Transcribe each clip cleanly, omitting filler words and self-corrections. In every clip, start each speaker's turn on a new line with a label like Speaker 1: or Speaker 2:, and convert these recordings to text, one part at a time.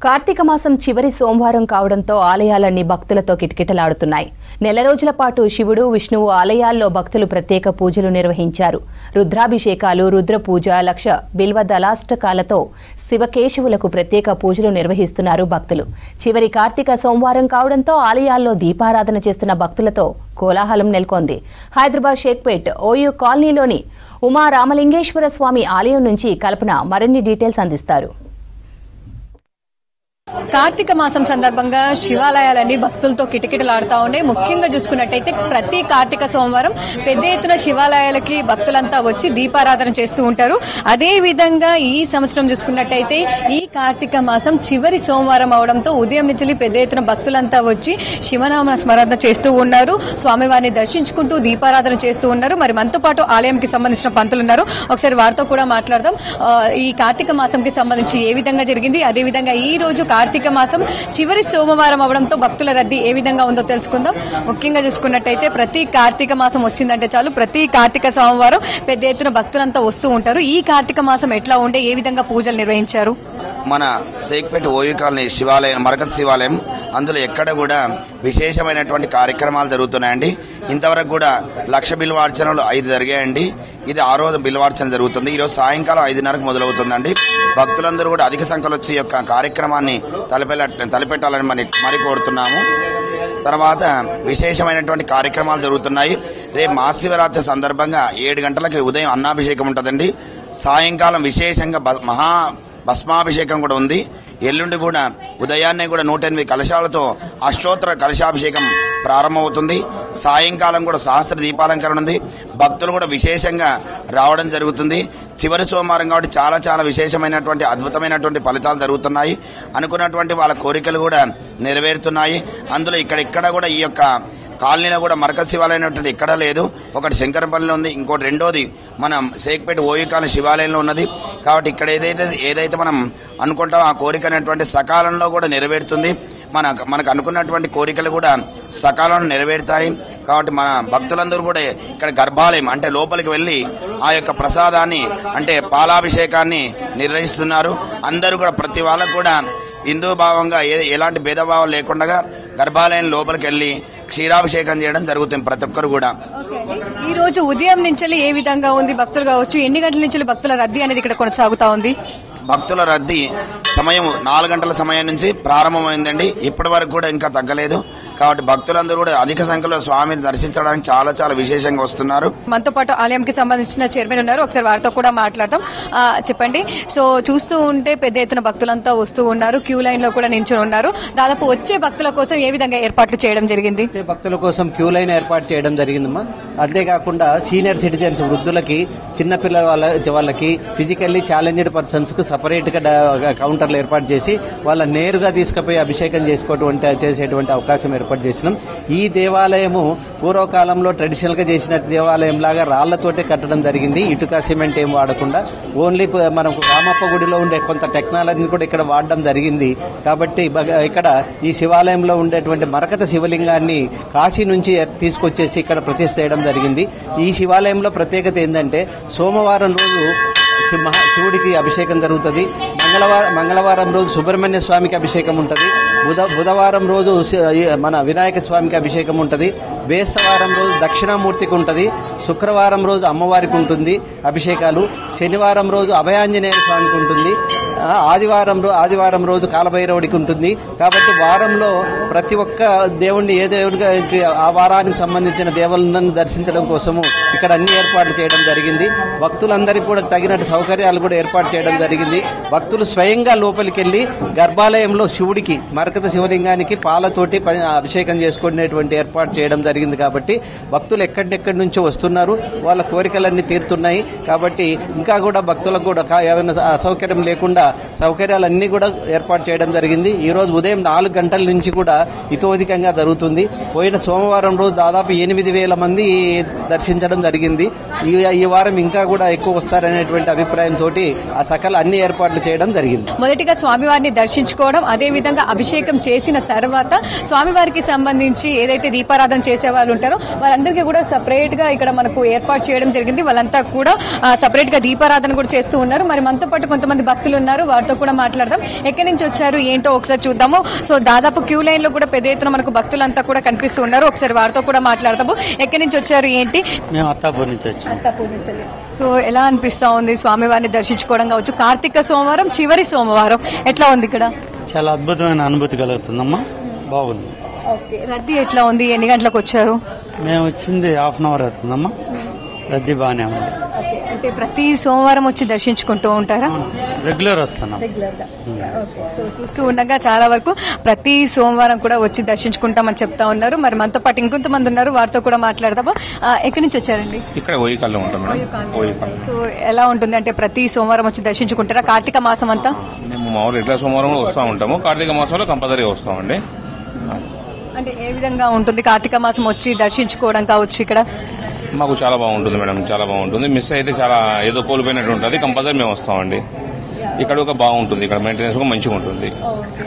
Speaker 1: కార్తీక మాసం చివరి సోమవారం కావడంతో ఆలయాలన్నీ భక్తులతో కిటకిటలాడుతున్నాయి. నెల రోజుల పాటు శివుడు, విష్ణువు ఆలయాల్లో భక్తులు ప్రత్యేక పూజలు నిర్వహించారు. రుద్రాభిషేకాలు, రుద్ర పూజ, లక్ష బిల్వ దళాష్టకాలతో శివకేశవులకు ప్రత్యేక పూజలు నిర్వహిస్తున్నారు భక్తులు. చివరి కార్తీక సోమవారం కావడంతో ఆలయాల్లో దీపారాధన చేస్తున్న భక్తులతో కోలాహలం నెలకొంది. హైదరాబాద్ షేక్పేట్ ఓయూ కాలనీలోని ఉమా రామలింగేశ్వర స్వామి ఆలయం నుంచి కల్పన మరిన్ని డీటెయిల్స్ అందిస్తారు.
Speaker 2: కార్తీక మాసం సందర్భంగా శివాలయాలన్నీ భక్తులతో కిటకిటలాడుతూ ఉన్నాయి. ముఖ్యంగా చూసుకున్నట్టయితే ప్రతి కార్తీక సోమవారం పెద్ద ఎత్తున శివాలయాలకి భక్తులంతా వచ్చి దీపారాధన చేస్తూ ఉంటారు. అదే విధంగా ఈ సంవత్సరం చూసుకున్నట్టయితే ఈ కార్తీక మాసం చివరి సోమవారం అవడంతో ఉదయం నుంచి పెద్ద ఎత్తున భక్తులంతా వచ్చి శివనామ స్మరణ చేస్తూ ఉన్నారు. స్వామివారిని దర్శించుకుంటూ దీపారాధన చేస్తూ ఉన్నారు. మరి మనతో పాటు ఆలయంకి సంబంధించిన పంతులు ఉన్నారు. ఒకసారి వారితో కూడా మాట్లాడదాం. ఈ కార్తీక మాసంకి సంబంధించి ఏ విధంగా జరిగింది, అదే విధంగా ఈ రోజు కార్తీక మాసం చివరి సోమవారం అవడంతో భక్తుల రద్దీ ఏ విధంగా ఉందో తెలుసుకుందాం. ముఖ్యంగా చూసుకున్నట్టయితే ప్రతి కార్తీక మాసం వచ్చిందంటే చాలు ప్రతి కార్తీక సోమవారం పెద్ద ఎత్తున భక్తులంతా వస్తూ ఉంటారు. ఈ కార్తీక మాసం ఎట్లా ఉండే, ఏ విధంగా పూజలు నిర్వహించారు?
Speaker 3: మన షేక్పేట్ ఓయూ కాలనీ శివాలయం, మరకత్ శివాలయం, అందులో ఎక్కడ కూడా విశేషమైనటువంటి కార్యక్రమాలు జరుగుతున్నాయండి. ఇంతవరకు కూడా లక్ష బిల్వార్చనలు 5 జరిగాయండి. ఇది 6వ బిల్వార్చన జరుగుతుంది. ఈరోజు సాయంకాలం 5:30కు మొదలవుతుందండి. భక్తులందరూ కూడా అధిక సంఖ్యలో వచ్చి యొక్క కార్యక్రమాన్ని తలపెట్టాలని మరి కోరుతున్నాము. తర్వాత విశేషమైనటువంటి కార్యక్రమాలు జరుగుతున్నాయి. రేపు మహాశివరాత్రి సందర్భంగా 7 గంటలకి ఉదయం అన్నాభిషేకం ఉంటుందండి. సాయంకాలం విశేషంగా భస్మాభిషేకం కూడా ఉంది. ఎల్లుండి కూడా ఉదయాన్నే కూడా 108 కలశాలతో అష్టోత్తర కలశాభిషేకం ప్రారంభమవుతుంది. సాయంకాలం కూడా సహస్ర దీపాలంకరణ ఉంది. భక్తులు కూడా విశేషంగా రావడం జరుగుతుంది. చివరి సోమవారం కాబట్టి చాలా విశేషమైనటువంటి అద్భుతమైనటువంటి ఫలితాలు జరుగుతున్నాయి. అనుకున్నటువంటి వాళ్ళ కోరికలు కూడా నెరవేరుతున్నాయి. అందులో ఇక్కడ కూడా ఈ యొక్క కాలనీలో కూడా మరకత్ శివాలయం అనేటువంటి ఎక్కడా లేదు. ఒకటి శంకరపల్లిలో ఉంది, ఇంకోటి రెండోది మనం షేక్పేట్ ఓయూ కాలనీ శివాలయంలో ఉన్నది. కాబట్టి ఇక్కడ ఏదైతే మనం అనుకుంటామో ఆ కోరిక అనేటువంటి సకాలంలో కూడా నెరవేరుతుంది. మనకు అనుకున్నటువంటి కోరికలు కూడా సకాలంలో నెరవేరుతాయి. కాబట్టి మన భక్తులందరూ కూడా ఇక్కడ గర్భాలయం అంటే లోపలికి వెళ్ళి ఆ యొక్క ప్రసాదాన్ని అంటే పాలాభిషేకాన్ని నిర్వహిస్తున్నారు. అందరూ కూడా ప్రతి వాళ్ళకు కూడా హిందూ భావంగా ఎలాంటి భేదభావం లేకుండా గర్భాలయం లోపలికి వెళ్ళి క్షీరాభిషేకం చేయడం జరుగుతుంది ప్రతి ఒక్కరు కూడా.
Speaker 2: ఈ రోజు ఉదయం నుంచి ఏ విధంగా ఉంది, భక్తులు కావచ్చు, ఎన్ని గంటల నుంచి భక్తుల రద్దీ అనేది ఇక్కడ కొనసాగుతా ఉంది?
Speaker 3: భక్తుల రద్దీ సమయం 4 గంటల సమయం నుంచి ప్రారంభమైందండి. ఇప్పటి వరకు కూడా ఇంకా తగ్గలేదు. కాబట్టి భక్తులందరూ కూడా అధిక సంఖ్యలో స్వామిని దర్శించడానికి చాలా విశేషంగా వస్తున్నారు.
Speaker 2: మనతో పాటు ఆలయంకి సంబంధించిన చైర్మన్ ఉన్నారు. ఒకసారి వారితో కూడా మాట్లాడతాం. చెప్పండి, సో చూస్తూ ఉంటే పెద్ద ఎత్తున భక్తులంతా వస్తూ ఉన్నారు, క్యూ లైన్ లో కూడా నిల్చొని ఉన్నారు. దాదాపు వచ్చే భక్తుల కోసం ఏ విధంగా ఏర్పాట్లు చేయడం జరిగింది?
Speaker 4: భక్తుల కోసం క్యూ లైన్ ఏర్పాటు చేయడం జరిగిందమ్మా. అంతేకాకుండా సీనియర్ సిటిజన్స్, వృద్ధులకి, చిన్నపిల్లల వాళ్ళకి, ఫిజికల్లీ ఛాలెంజ్డ్ పర్సన్స్ కు సపరేట్ గా కౌంటర్లు ఏర్పాటు చేసి వాళ్ళ నేరుగా తీసుకుపోయి అభిషేకం చేసేటువంటి అవకాశం ఏర్పాటు చేసినాం. ఈ దేవాలయము పూర్వకాలంలో ట్రెడిషనల్ గా చేసిన దేవాలయం లాగా రాళ్లతోటే కట్టడం జరిగింది. ఇటుక, సిమెంట్ ఏం వాడకుండా ఓన్లీ మనకు రామప్ప గుడిలో ఉండే కొంత టెక్నాలజీని కూడా ఇక్కడ వాడడం జరిగింది. కాబట్టి ఇక్కడ ఈ శివాలయంలో ఉండేటువంటి మరకత శివలింగాన్ని కాశీ నుంచి తీసుకొచ్చేసి ఇక్కడ ప్రతిష్ఠ చేయడం జరిగింది. ఈ శివాలయంలో ప్రత్యేకత ఏంటంటే సోమవారం రోజు శివుడికి అభిషేకం జరుగుతుంది. మంగళవారం రోజు సుబ్రహ్మణ్య స్వామికి అభిషేకం ఉంటుంది. బుధవారం రోజు మన వినాయక స్వామికి అభిషేకం ఉంటుంది. బేస్తవారం రోజు దక్షిణామూర్తికి ఉంటుంది. శుక్రవారం రోజు అమ్మవారికి ఉంటుంది అభిషేకాలు. శనివారం రోజు అభయాంజనేయ స్వామికి ఉంటుంది. ఆదివారం రోజు కాలభైరవుడికి ఉంటుంది. కాబట్టి వారంలో ప్రతి ఒక్క దేవుణ్ణి ఏ దేవుడికి ఆ వారానికి సంబంధించిన దేవుళ్ళను దర్శించడం కోసము ఇక్కడ అన్ని ఏర్పాట్లు చేయడం జరిగింది. భక్తులందరికీ కూడా తగినట్టు సౌకర్యాలు కూడా ఏర్పాటు చేయడం జరిగింది. భక్తులు స్వయంగా లోపలికి వెళ్ళి గర్భాలయంలో శివుడికి, మరకత శివలింగానికి పాలతోటి అభిషేకం చేసుకునేటువంటి ఏర్పాటు చేయడం జరిగింది. కాబట్టి భక్తులు ఎక్కడెక్కడి నుంచో వస్తున్నారు, వాళ్ళ కోరికలన్నీ తీరుతున్నాయి. కాబట్టి ఇంకా కూడా భక్తులకు కూడా ఏమైనా అసౌకర్యం లేకుండా సౌకర్యాలన్నీ కూడా ఏర్పాటు చేయడం జరిగింది. ఈ రోజు ఉదయం 4 గంటల నుంచి కూడా ఇతోధికంగా జరుగుతుంది. పోయిన సోమవారం రోజు దాదాపు 8,000 మంది దర్శించడం జరిగింది. ఈ వారం ఇంకా కూడా ఎక్కువ వస్తారనేటువంటి అభిప్రాయంతో ఆ సకల అన్ని ఏర్పాట్లు చేయడం జరిగింది.
Speaker 2: మొదటిగా స్వామివారిని దర్శించుకోవడం, అదే విధంగా అభిషేకం చేసిన తర్వాత స్వామివారికి సంబంధించి ఏదైతే దీపారాధన చేసే వాళ్ళు ఉంటారో వాళ్ళందరికీ కూడా సపరేట్ గా ఇక్కడ మనకు ఏర్పాటు చేయడం జరిగింది. వాళ్ళంతా కూడా సపరేట్ గా దీపారాధన కూడా చేస్తూ ఉన్నారు. మరి మనతో పాటు కొంతమంది భక్తులు ఉన్నారు. ఉన్నారు, వారితో కూడా మాట్లాడదాం. ఎక్కడి నుంచి వచ్చారు ఏంటో ఒకసారి చూద్దాము. సో దాదాపు క్యూ లైన్ లో కూడా పెద్ద ఎత్తున మనకు భక్తులంతా కూడా కనిపిస్తూ ఉన్నారు. ఒకసారి వారితో కూడా మాట్లాడదాము. ఎక్కడి నుంచి వచ్చారు ఏంటి?
Speaker 5: మేము అత్తాపూర్ నుంచి వచ్చాము.
Speaker 2: అత్తాపూర్ నుంచి. సో ఎలా అనిపిస్తా ఉంది స్వామివారిని దర్శించుకోవడం కావచ్చు? కార్తీక సోమవారం చివరి సోమవారం ఎట్లా ఉంది ఇక్కడ?
Speaker 5: చాలా అద్భుతమైన అనుభూతి కలుగుతుందమ్మా, బాగుంది.
Speaker 2: రద్దీ ఎట్లా ఉంది? ఎన్ని గంటలకు వచ్చారు?
Speaker 5: మేము వచ్చింది హాఫ్ అన్ అవర్ అవుతుందమ్మా. రద్దీ బాగానే ఉంది.
Speaker 2: అంటే ప్రతి సోమవారం వచ్చి దర్శించుకుంటూ ఉంటారా?
Speaker 5: రెగ్యులర్ వస్తున్నాం.
Speaker 2: సో చూస్తూ ఉండగా చాలా వరకు ప్రతి సోమవారం కూడా వచ్చి దర్శించుకుంటామని చెప్తా ఉన్నారు. మరి మనతో పాటు ఇంకొంతమంది ఉన్నారు, వారితో కూడా మాట్లాడదాము. ఎక్కడి నుంచి వచ్చారండి?
Speaker 6: ఇక్కడ ఓయికాల్లో ఉంటాం మేడం.
Speaker 2: సో ఎలా ఉంటుంది అంటే ప్రతి సోమవారం వచ్చి దర్శించుకుంటారా కార్తీక మాసం అంతా?
Speaker 6: మేము మామూలు రెగ్యులర్ సోమవారం కూడా వస్తూ ఉంటాము, కార్తీక మాసంలో కంపల్సరీగా వస్తామండి.
Speaker 2: అంటే ఏ విధంగా ఉంటుంది కార్తీక మాసం వచ్చి దర్శించుకోవడం కావచ్చు? ఇక్కడ
Speaker 6: మాకు చాలా బాగుంటుంది మేడం, చాలా బాగుంటుంది. మిస్ అయితే చాలా ఏదో కోల్పోయినట్టు ఉంటుంది. కంపల్సరీ మేము వస్తామండి. ఇక్కడ ఒక బాగుంటుంది, ఇక్కడ మెయింటెనెన్స్ కూడా మంచిగా ఉంటుంది.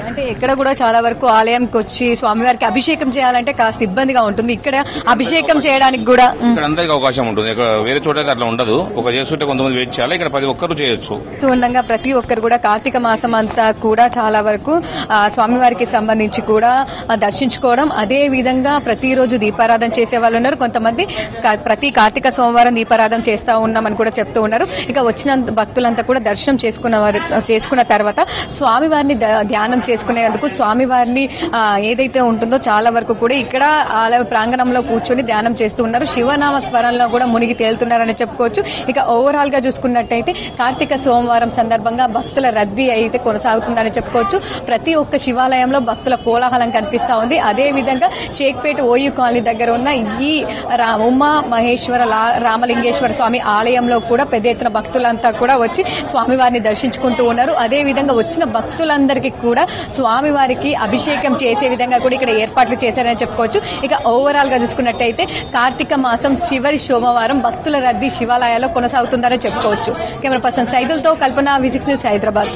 Speaker 2: అంటే ఇక్కడ కూడా చాలా వరకు ఆలయంకి వచ్చి స్వామివారికి అభిషేకం చేయాలంటే కాస్త ఇబ్బందిగా ఉంటుంది. ఇక్కడ అభిషేకం చేయడానికి కూడా
Speaker 6: ఇక్కడ అందరికి అవకాశం ఉంటుంది. ఇక్కడ వేరే చోట అయితే అట్లా ఉండదు. ఒక చేస్తుంటే కొంతమంది వెయిట్ చేయాలి, ఇక్కడ ప్రతి ఒక్కరు చేయొచ్చు.
Speaker 2: ఉండగా ప్రతి ఒక్కరు కూడా కార్తీక మాసం అంతా కూడా చాలా వరకు స్వామివారికి సంబంధించి కూడా దర్శించుకోవడం, అదే విధంగా ప్రతిరోజు దీపారాధన చేసే వాళ్ళు ఉన్నారు. కొంతమంది ప్రతి కార్తీక సోమవారం దీపారాధన చేస్తా ఉన్నామని కూడా చెప్తూ ఉన్నారు. ఇక వచ్చిన భక్తులంతా కూడా దర్శనం చేసుకున్న తర్వాత స్వామివారిని ధ్యానం చేసుకునేందుకు స్వామివారిని ఏదైతే ఉంటుందో చాలా వరకు కూడా ఇక్కడ ఆలయ ప్రాంగణంలో కూర్చొని ధ్యానం చేస్తూ ఉన్నారు. శివనామ స్మరణలో కూడా మునిగి తేలుతున్నారని చెప్పుకోవచ్చు. ఇక ఓవరాల్ గా చూసుకున్నట్టయితే కార్తీక సోమవారం సందర్భంగా భక్తుల రద్దీ అయితే కొనసాగుతుందని చెప్పుకోవచ్చు. ప్రతి ఒక్క శివాలయంలో భక్తుల కోలాహలం కనిపిస్తా ఉంది. అదే విధంగా షేక్పేట ఓయూ కాలనీ దగ్గర ఉన్న ఈ ఉమా మహేశ్వర రామలింగేశ్వర స్వామి ఆలయంలో కూడా పెద్ద ఎత్తున భక్తులంతా కూడా వచ్చి స్వామివారిని దర్శించుకుంటూ ఉన్నారు. అదే విధంగా వచ్చిన భక్తులందరికీ కూడా స్వామివారికి అభిషేకం చేసే విధంగా కూడా ఇక్కడ ఏర్పాట్లు చేశారని చెప్పుకోవచ్చు. ఇక ఓవరాల్ గా చూసుకున్నట్టయితే కార్తీక మాసం చివరి సోమవారం భక్తుల రద్దీ శివాలయాల్లో కొనసాగుతుందని చెప్పుకోవచ్చు. కెమెరా పర్సన్ సైదులతో కల్పన, V6 న్యూస్, హైదరాబాద్.